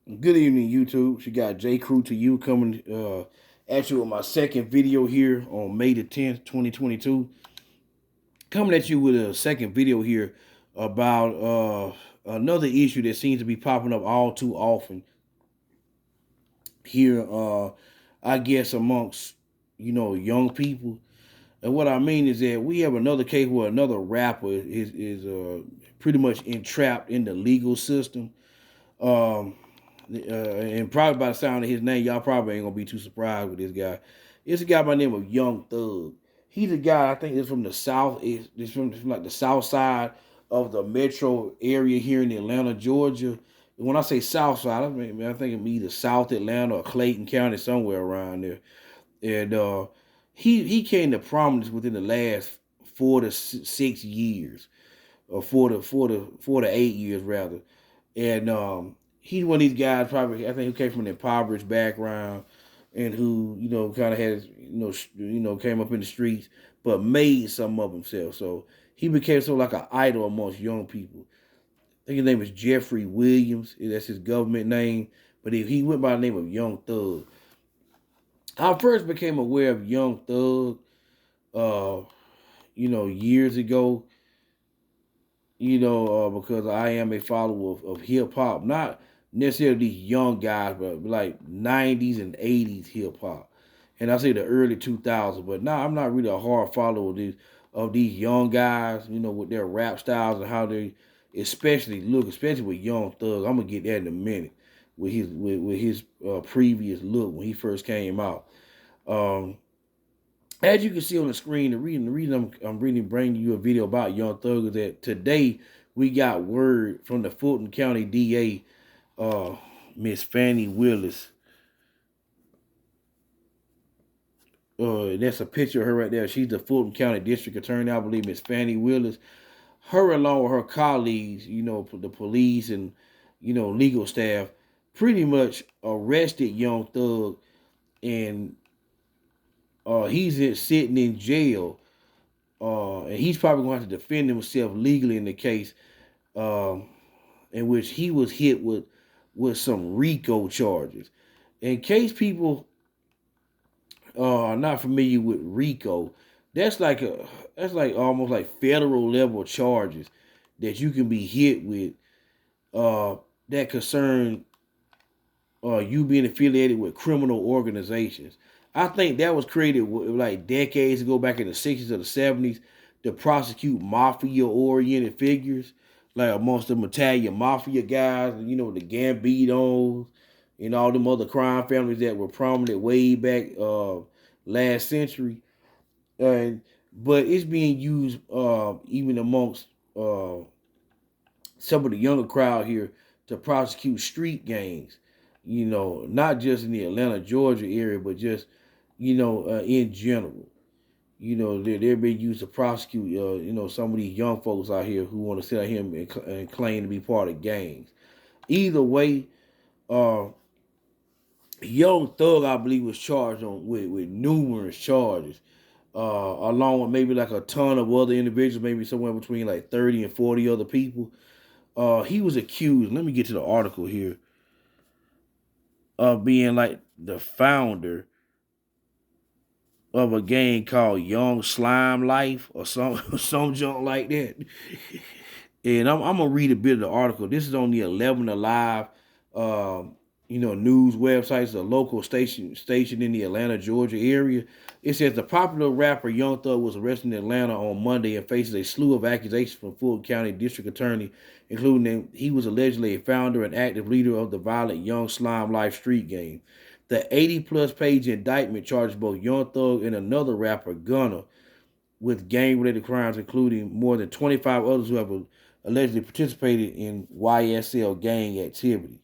Good evening, YouTube. She got J Crew to you coming at you with my second video here on May the 10th, 2022. Coming at you with a second video here about another issue that seems to be popping up all too often here, I guess, amongst, young people. And what I mean is that we have another case where another rapper is pretty much entrapped in the legal system. Um, and probably by the sound of his name, y'all probably ain't gonna be too surprised with this guy. It's a guy by the name of Young Thug. He's a guy I think is from the south. Is from like the south side of the metro area here in Atlanta, Georgia. When I say south side, I think it either South Atlanta or Clayton County, somewhere around there. And he came to prominence within the last 4 to 6 years, or 4 to 8 years rather. And he's one of these guys, probably I think, who came from an impoverished background and who kind of has came up in the streets but made something of himself. So he became sort of like an idol amongst young people. I think his name is Jeffrey Williams. That's his government name, but he went by the name of Young Thug. I first became aware of Young Thug, years ago, because I am a follower of hip hop, not necessarily these young guys, but like 90s and 80s hip hop. And I say the early 2000s, but now I'm not really a hard follower of these young guys, with their rap styles and how they especially look, especially with Young Thug. I'm gonna get that in a minute with his previous look when he first came out. Um, as you can see on the screen, the reason I'm really bringing you a video about Young Thug is that today we got word from the Fulton County DA, Miss Fannie Willis. That's a picture of her right there. She's the Fulton County District Attorney, I believe, Miss Fannie Willis. Her, along with her colleagues, the police and legal staff, pretty much arrested Young Thug, and sitting in jail. And he's probably going to have to defend himself legally in the case, um, in which he was hit with some RICO charges. In case people are not familiar with RICO, that's like a that's like almost like federal level charges that you can be hit with, uh, that concern you being affiliated with criminal organizations. I think that was created like decades ago, back in the 60s or the 70s, to prosecute mafia-oriented figures, like amongst the Italian mafia guys, the Gambinos, and all them other crime families that were prominent way back last century. And but it's being used even amongst some of the younger crowd here to prosecute street gangs. Not just in the Atlanta, Georgia area, but just in general. They're being used to prosecute some of these young folks out here who want to sit out here and claim to be part of gangs. Either way, uh, Young Thug, I believe, was charged with numerous charges, along with maybe like a ton of other individuals, maybe somewhere between like 30 and 40 other people. He was accused. Let me get to the article here, of being like the founder of a gang called Young Slime Life or some some junk like that. And I'm gonna read a bit of the article. This is on the 11 Alive, news websites, a local station in the Atlanta, Georgia area. It says the popular rapper Young Thug was arrested in Atlanta on Monday and faces a slew of accusations from Fulton County District Attorney, including that he was allegedly a founder and active leader of the violent Young Slime Life street gang. The 80-plus page indictment charges both Young Thug and another rapper, Gunna, with gang-related crimes, including more than 25 others who have allegedly participated in YSL gang activity.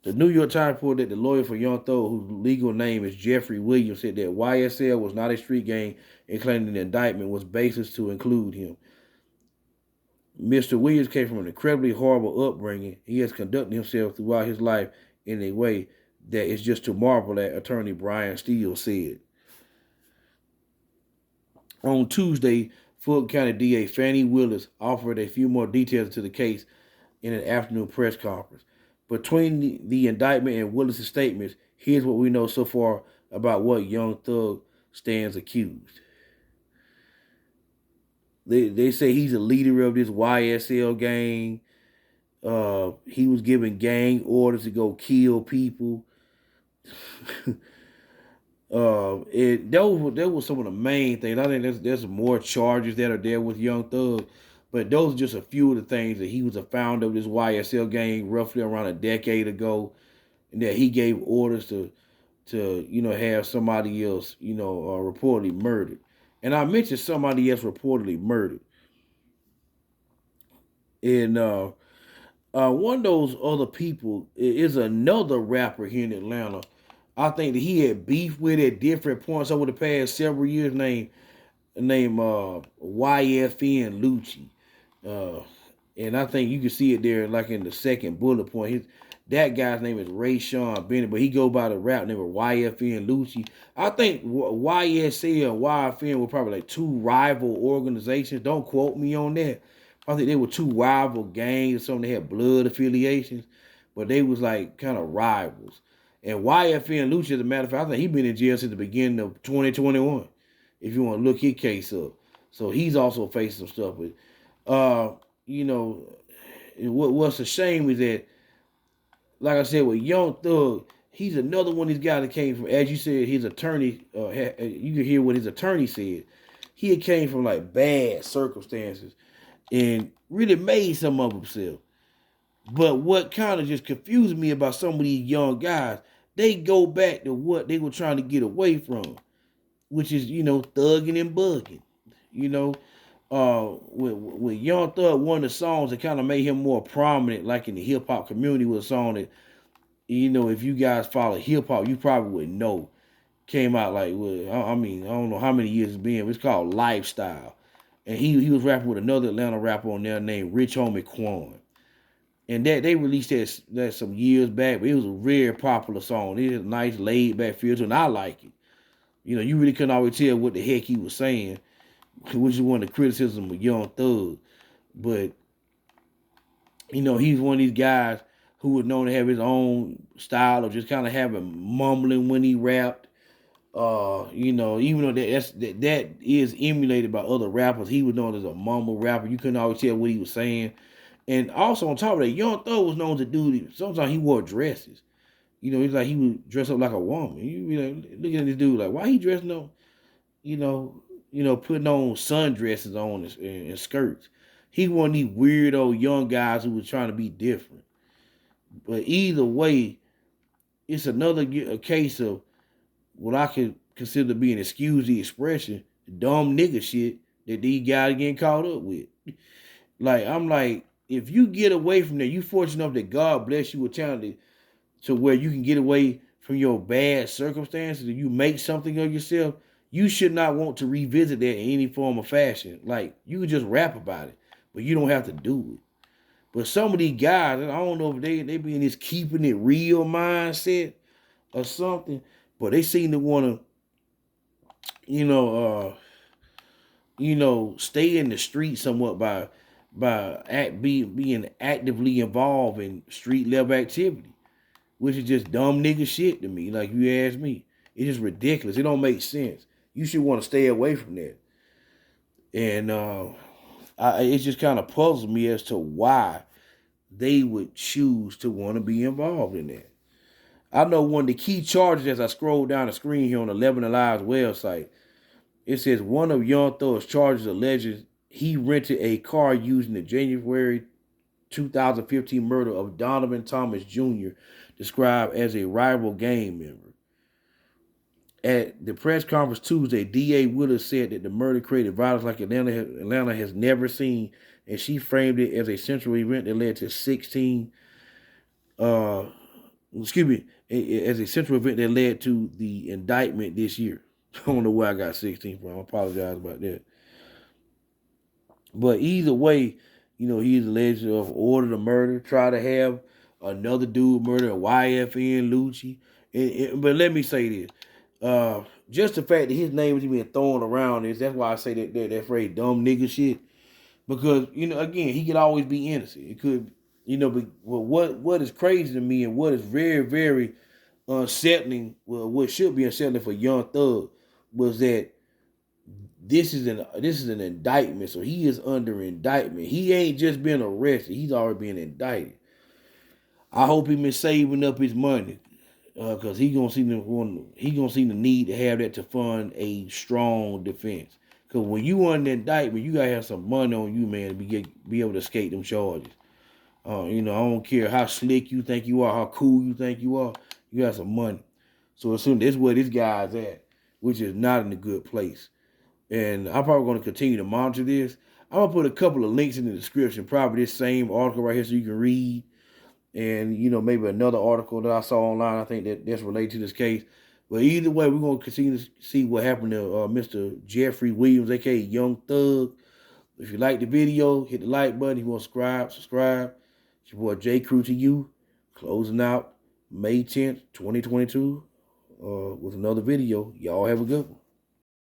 The New York Times reported that the lawyer for Young Thug, whose legal name is Jeffrey Williams, said that YSL was not a street gang and claimed the indictment was baseless to include him. Mr. Williams came from an incredibly horrible upbringing. He has conducted himself throughout his life in a way that is just to marvel at, Attorney Brian Steele said. On Tuesday, Fulton County DA Fannie Willis offered a few more details to the case in an afternoon press conference. Between the indictment and Willis' statements, here's what we know so far about what Young Thug stands accused. They say he's a leader of this YSL gang. He was giving gang orders to go kill people. Those were some of the main things. I think there's more charges that are there with Young Thug, but those are just a few of the things that he was a founder of this YSL gang roughly around a decade ago, and that he gave orders to have somebody else reportedly murdered. And I mentioned somebody else reportedly murdered, and one of those other people is another rapper here in Atlanta. I think that he had beef with at different points over the past several years. Named YFN Lucci. Uh, and I think you can see it there, like in the second bullet point. That guy's name is Ray Sean Bennett, but he go by the rap name of YFN Lucci. I think YSL and YFN were probably like two rival organizations. Don't quote me on that. I think they were two rival gangs or something. They had blood affiliations, but they was like kind of rivals. And YFN Lucci, as a matter of fact, I think he been in jail since the beginning of 2021. If you want to look his case up, so he's also facing some stuff. But what's a shame is that, like I said, with Young Thug, he's another one of these guys that came from, as you said, his attorney. You can hear what his attorney said. He came from like bad circumstances and really made some of himself. But what kind of just confused me about some of these young guys, they go back to what they were trying to get away from, which is, thugging and bugging. With Young Thug, one of the songs that kind of made him more prominent, like in the hip hop community, was a song that, if you guys follow hip hop, you probably would know. Came out like, I don't know how many years it's been, but it's called Lifestyle. And he was rapping with another Atlanta rapper on there named Rich Homie Quan. And that they released that some years back, but it was a very popular song. It is a nice laid back feel to it, and I like it. You really couldn't always tell what the heck he was saying, which is one of the criticisms of Young Thug. But, he's one of these guys who was known to have his own style of just kind of having mumbling when he rapped. Even though that is emulated by other rappers, he was known as a mumble rapper. You couldn't always tell what he was saying. And also on top of that, Young Thug was known to do, sometimes he wore dresses. It's like he would dress up like a woman. You be like, looking at this dude like, why he dressing up, putting on sundresses on and skirts. He one of these weirdo young guys who was trying to be different. But either way, it's a case of what I could consider being, excuse the expression, dumb nigga shit that these guys getting caught up with. Like, I'm like, if you get away from that, you fortunate enough that God bless you with talent to where you can get away from your bad circumstances and you make something of yourself, you should not want to revisit that in any form or fashion. Like, you can just rap about it, but you don't have to do it. But some of these guys, I don't know if they be in this keeping it real mindset or something, but they seem to want to, stay in the street somewhat by being actively involved in street level activity, which is just dumb nigga shit to me. Like, you ask me, it's just ridiculous. It don't make sense. You should want to stay away from that. And it just kind of puzzles me as to why they would choose to want to be involved in that. I know one of the key charges as I scroll down the screen here on 11 Alive's website. It says one of Young Thug's charges alleges he rented a car using the January 2015 murder of Donovan Thomas Jr., described as a rival gang member. At the press conference Tuesday, D.A. Willis said that the murder created violence like Atlanta has never seen, and she framed it as a central event that led to 16, as a central event that led to the indictment this year. I don't know where I got 16 from. I apologize about that. But either way, he's alleged to have ordered a murder, try to have another dude murder, YFN Lucci. But let me say this. Just the fact that his name is being thrown around that's why I say that phrase dumb nigga shit. Because, again, he could always be innocent. But what is crazy to me and what is very, very unsettling, well, what should be unsettling for Young Thug was that this is an indictment. So he is under indictment. He ain't just been arrested. He's already been indicted. I hope he been saving up his money. Cause he gonna see the need to have that to fund a strong defense. Cause when you under indictment, you gotta have some money on you, man, to be able to escape them charges. I don't care how slick you think you are, how cool you think you are, you got some money. So as soon that's where this guy's at, which is not in a good place. And I'm probably gonna continue to monitor this. I'm gonna put a couple of links in the description, probably this same article right here so you can read. And maybe another article that I saw online. I think that's related to this case. But either way, we're gonna continue to see what happened to Mr. Jeffrey Williams, aka Young Thug. If you like the video, hit the like button. If you want to subscribe. It's your boy J Crew to you, closing out May 10th, 2022, with another video. Y'all have a good one.